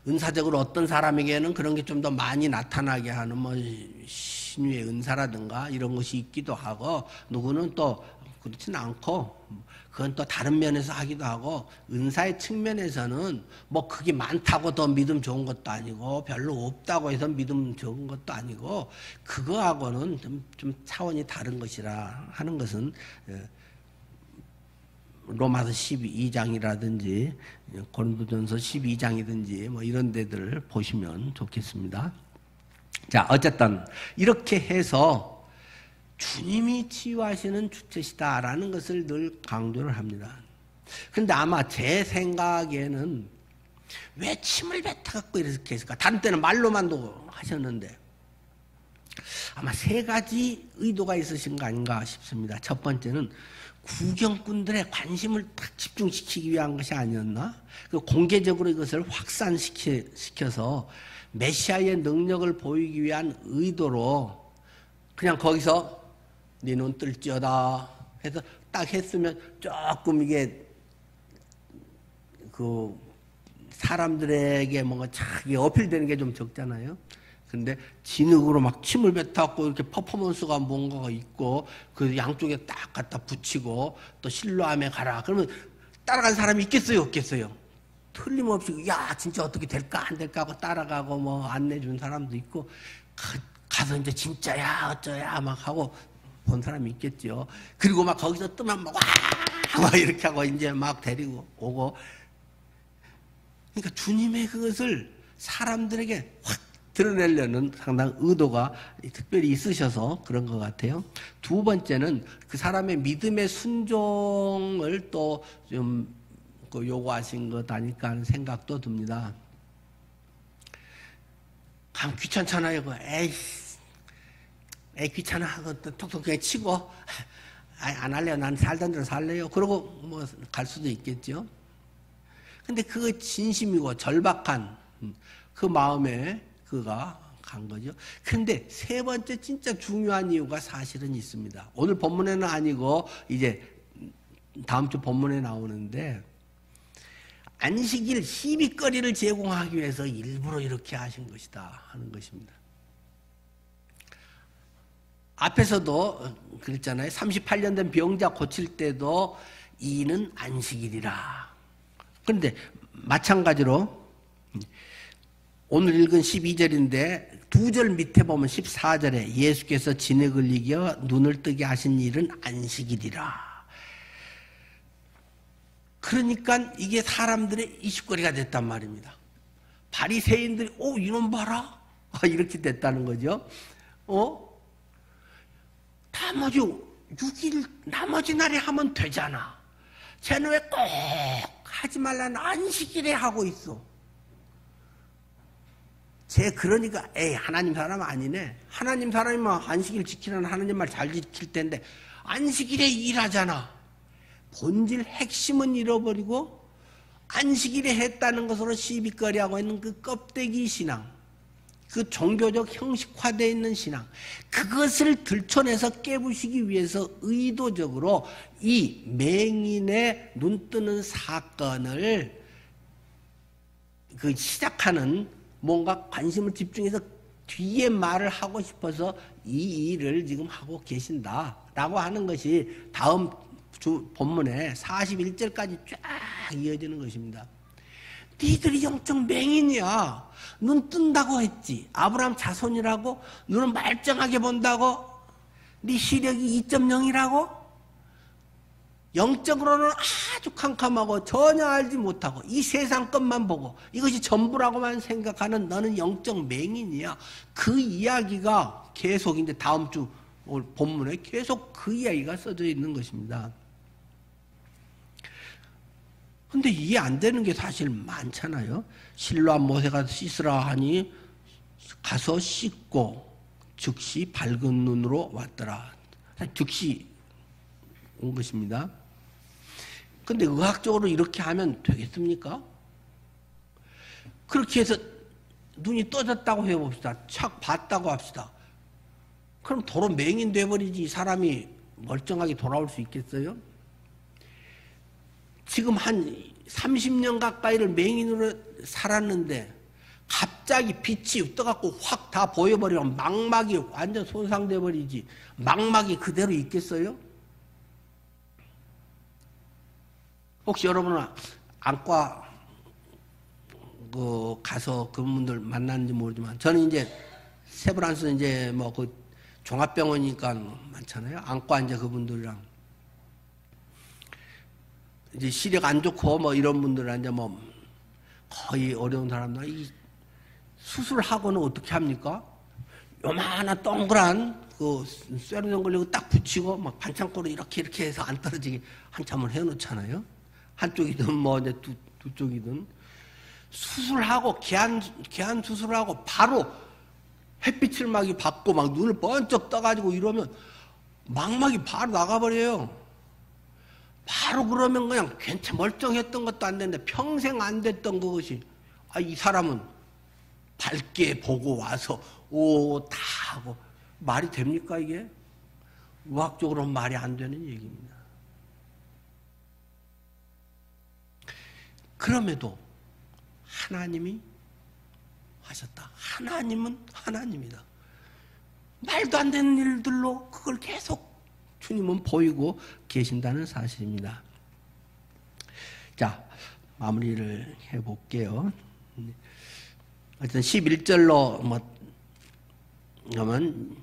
은사적으로 어떤 사람에게는 그런 게 좀 더 많이 나타나게 하는 뭐 신유의 은사라든가 이런 것이 있기도 하고 누구는 또 그렇지는 않고 그건 또 다른 면에서 하기도 하고 은사의 측면에서는 뭐 그게 많다고 더 믿음 좋은 것도 아니고 별로 없다고 해서 믿음 좋은 것도 아니고 그거하고는 좀 차원이 다른 것이라 하는 것은 로마서 12장이라든지 고린도전서 12장이든지 뭐 이런 데들 보시면 좋겠습니다. 자, 어쨌든 이렇게 해서 주님이 치유하시는 주체시다라는 것을 늘 강조를 합니다. 그런데 아마 제 생각에는 왜 침을 뱉어갖고 이렇게 했을까? 다른 때는 말로만도 하셨는데 아마 세 가지 의도가 있으신 거 아닌가 싶습니다. 첫 번째는 구경꾼들의 관심을 딱 집중시키기 위한 것이 아니었나? 공개적으로 이것을 확산시켜서 메시아의 능력을 보이기 위한 의도로 그냥 거기서 네 눈 뜰지어다 해서 딱 했으면 조금 이게 그 사람들에게 뭔가 자기 어필되는 게 좀 적잖아요. 근데 진흙으로 막 침을 뱉어갖고 이렇게 퍼포먼스가 뭔가가 있고 그 양쪽에 딱 갖다 붙이고 또 실로암에 가라. 그러면 따라간 사람이 있겠어요, 없겠어요? 틀림없이 야 진짜 어떻게 될까 안 될까 하고 따라가고 뭐 안내준 사람도 있고 가서 이제 진짜야 어쩌야 막 하고 본 사람이 있겠죠. 그리고 막 거기서 뜨면 막 와 이렇게 하고 이제 막 데리고 오고. 그러니까 주님의 그것을 사람들에게 확 드러내려는 상당 의도가 특별히 있으셔서 그런 것 같아요. 두 번째는 그 사람의 믿음의 순종을 또 좀 요구하신 것 아닐까 하는 생각도 듭니다. 감 귀찮잖아요. 에이 귀찮아 하고 톡톡 그냥 치고 안 할래요. 난 살던 대로 살래요. 그러고 뭐 갈 수도 있겠죠. 근데 그거 진심이고 절박한 그 마음에 그가 간 거죠. 근데 세 번째 진짜 중요한 이유가 사실은 있습니다. 오늘 본문에는 아니고 이제 다음 주 본문에 나오는데 안식일 시비거리를 제공하기 위해서 일부러 이렇게 하신 것이다 하는 것입니다. 앞에서도 그랬잖아요. 38년 된 병자 고칠 때도 이는 안식일이라. 그런데 마찬가지로 오늘 읽은 12절인데 두 절 밑에 보면 14절에 예수께서 진흙을 이겨 눈을 뜨게 하신 일은 안식일이라. 그러니까 이게 사람들의 이슈거리가 됐단 말입니다. 바리새인들이 이놈 봐라 이렇게 됐다는 거죠. 나머지 6일 나머지 날에 하면 되잖아. 쟤는 왜 꼭 하지 말라는 안식일에 하고 있어. 그러니까 하나님 사람 아니네. 하나님 사람이면 안식일 지키는 하나님 말 잘 지킬 텐데 안식일에 일하잖아. 본질 핵심은 잃어버리고 안식일에 했다는 것으로 시비거리하고 있는 그 껍데기 신앙, 그 종교적 형식화되어 있는 신앙, 그것을 들춰내서 깨부시기 위해서 의도적으로 이 맹인의 눈뜨는 사건을 시작하는 뭔가 관심을 집중해서 뒤에 말을 하고 싶어서 이 일을 지금 하고 계신다라고 하는 것이 다음 주 본문에 41절까지 쫙 이어지는 것입니다. 니들이 영적 맹인이야. 눈 뜬다고 했지. 아브라함 자손이라고? 눈은 말짱하게 본다고? 네 시력이 2.0이라고? 영적으로는 아주 캄캄하고 전혀 알지 못하고 이 세상 것만 보고 이것이 전부라고만 생각하는 너는 영적 맹인이야. 그 이야기가 계속 이제 다음 주 본문에 계속 그 이야기가 써져 있는 것입니다. 근데 이해 안 되는 게 사실 많잖아요. 실로암 모세가 씻으라 하니 가서 씻고 즉시 밝은 눈으로 왔더라. 즉시 온 것입니다. 근데 의학적으로 이렇게 하면 되겠습니까? 그렇게 해서 눈이 떠졌다고 해봅시다. 착 봤다고 합시다. 그럼 도로 맹인 돼버리지 사람이 멀쩡하게 돌아올 수 있겠어요? 지금 한 30년 가까이를 맹인으로 살았는데 갑자기 빛이 떠갖고 확 다 보여버리면 망막이 완전 손상돼버리지 망막이 그대로 있겠어요? 혹시 여러분은 안과 가서 그분들 만났는지 모르지만 저는 이제 세브란스 이제 뭐 그 종합병원이니까 많잖아요. 안과 이제 그분들이랑 이제 시력 안 좋고 뭐 이런 분들은 이제 뭐 거의 어려운 사람들 이 수술하고는 어떻게 합니까? 요만한 동그란 그 쇠로 걸리고 딱 붙이고 막 반창고로 이렇게 해서 안 떨어지게 한참을 해놓잖아요. 한쪽이든 뭐 이제 두 쪽이든 수술하고 개안 수술하고 바로 햇빛을 막 받고 막 눈을 번쩍 떠가지고 이러면 망막이 바로 나가버려요. 바로 그러면 그냥 멀쩡했던 것도 안 되는데 평생 안 됐던 그것이 이 사람은 밝게 보고 와서 다 하고 말이 됩니까 이게? 의학적으로는 말이 안 되는 얘기입니다. 그럼에도 하나님이 하셨다. 하나님은 하나님이다. 말도 안 되는 일들로 그걸 계속 주님은 보이고 계신다는 사실입니다. 자, 마무리를 해볼게요. 어쨌든 11절로 그러면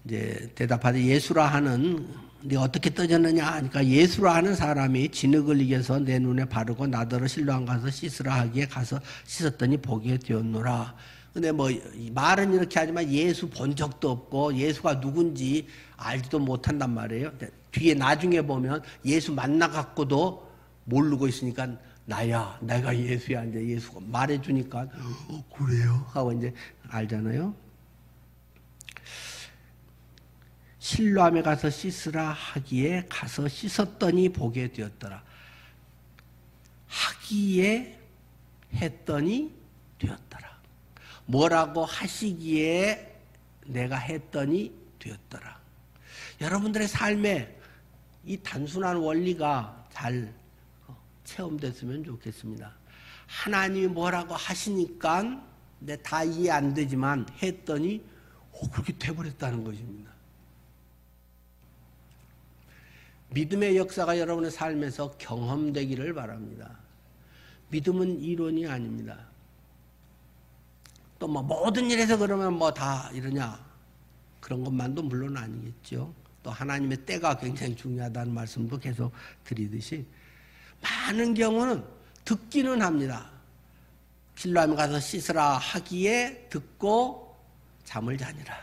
이제 대답하되 예수라 하는 네가 어떻게 떠졌느냐 하니까 예수라 하는 사람이 진흙을 이겨서 내 눈에 바르고 나더러 실로암 가서 씻으라 하기에 가서 씻었더니 보게 되었노라. 근데 뭐 말은 이렇게 하지만 예수 본 적도 없고 예수가 누군지 알지도 못한단 말이에요. 뒤에 나중에 보면 예수 만나갖고도 모르고 있으니까 나야, 내가 예수야. 이제 예수가 말해주니까 그래요 하고 이제 알잖아요. 실로암에 가서 씻으라 하기에 가서 씻었더니 보게 되었더라. 하기에 했더니 되었더라. 뭐라고 하시기에 내가 했더니 되었더라. 여러분들의 삶에 이 단순한 원리가 잘 체험됐으면 좋겠습니다. 하나님이 뭐라고 하시니까 내 다 이해 안 되지만 했더니 그렇게 돼버렸다는 것입니다. 믿음의 역사가 여러분의 삶에서 경험되기를 바랍니다. 믿음은 이론이 아닙니다. 또 뭐 모든 일에서 그러면 뭐 다 이러냐 그런 것만도 물론 아니겠죠. 또 하나님의 때가 굉장히 중요하다는 말씀도 계속 드리듯이 많은 경우는 듣기는 합니다. 실로암에 가서 씻으라 하기에 듣고 잠을 자니라.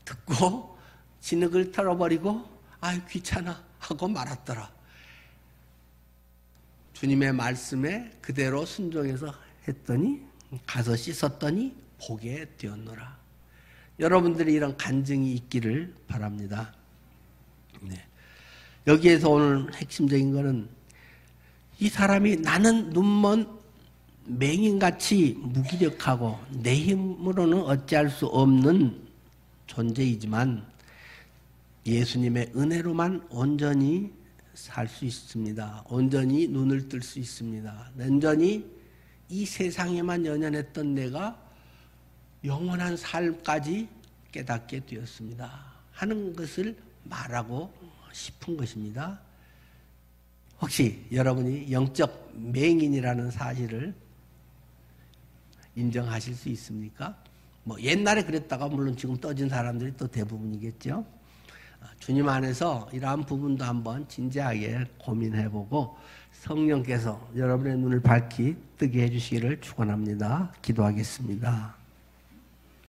듣고 진흙을 털어버리고 귀찮아 하고 말았더라. 주님의 말씀에 그대로 순종해서 했더니 가서 씻었더니 보게 되었노라. 여러분들이 이런 간증이 있기를 바랍니다. 네. 여기에서 오늘 핵심적인 것은 이 사람이 나는 눈먼 맹인같이 무기력하고 내 힘으로는 어찌할 수 없는 존재이지만 예수님의 은혜로만 온전히 살 수 있습니다. 온전히 눈을 뜰 수 있습니다. 온전히 이 세상에만 연연했던 내가 영원한 삶까지 깨닫게 되었습니다. 하는 것을 말하고 싶은 것입니다. 혹시 여러분이 영적 맹인이라는 사실을 인정하실 수 있습니까? 뭐 옛날에 그랬다가 물론 지금 떠진 사람들이 또 대부분이겠죠. 주님 안에서 이러한 부분도 한번 진지하게 고민해보고 성령께서 여러분의 눈을 밝히 뜨게 해주시기를 축원합니다. 기도하겠습니다.